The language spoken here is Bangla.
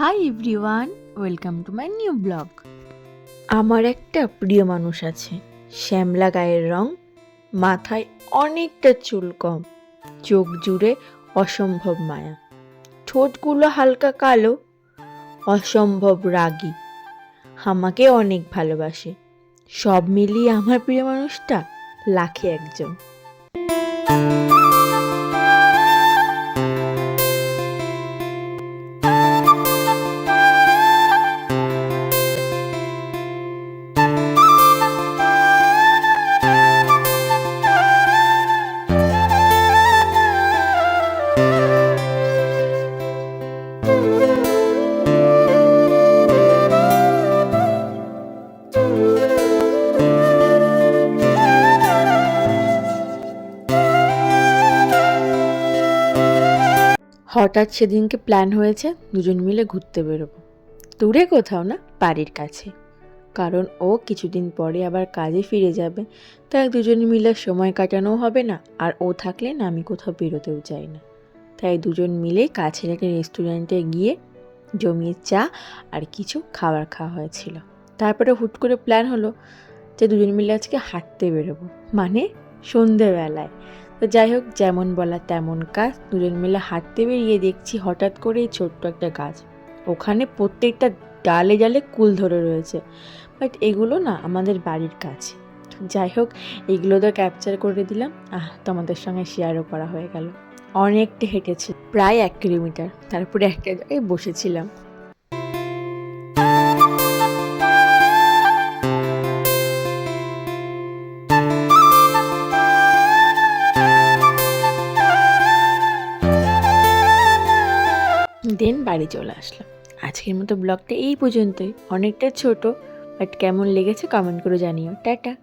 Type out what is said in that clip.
Hi everyone, welcome to my new blog. আমার একটা প্রিয় মানুষ আছে, শ্যামলা গায়ের রং, মাথায় অনেকটা চুল কম, চোখ জুড়ে অসম্ভব মায়া, ঠোঁটগুলো হালকা কালো, অসম্ভব রাগী, আমাকে অনেক ভালোবাসে। সব মিলিয়ে আমার প্রিয় মানুষটা লাখে একজন। হঠাৎ সেদিনকে প্ল্যান হয়েছে দুজন মিলে ঘুরতে বেরোবো, দূরে কোথাও না, বাড়ির কাছে। কারণ ও কিছুদিন পরে আবার কাজে ফিরে যাবে, তাই দুজন মিলে সময় কাটানোও হবে না, আর ও থাকলে না আমি কোথাও বেরোতেও চাই না। তাই দুজন মিলে কাছের একটা রেস্টুরেন্টে গিয়ে জমিয়ে চা আর কিছু খাবার খাওয়া হয়েছিল। তারপরে হুট করে প্ল্যান হলো যে দুজন মিলে আজকে হাঁটতে বেরোবো, মানে সন্ধেবেলায়। তো যাই হোক, যেমন বলা তেমন কাজ। দুজন মিলে হাঁটতে বেরিয়ে দেখছি হঠাৎ করে এই ছোট্ট একটা গাছ, ওখানে প্রত্যেকটা ডালে ডালে কুল ধরে রয়েছে। বাট এগুলো না আমাদের বাড়ির কাছে। যাই হোক, এগুলো তো ক্যাপচার করে দিলাম, তোমাদের সঙ্গে শেয়ারও করা হয়ে গেল। অনেকটা হেঁটেছি, প্রায় 1 কিলোমিটার। তারপরে একটা জায়গায় বসেছিলাম। দেন বাড়ি চলে আসলাম। আজকের মতো ব্লগটা এই পর্যন্তই, অনেকটা ছোট, বাট কেমন লেগেছে কমেন্ট করে জানিও। টাটা।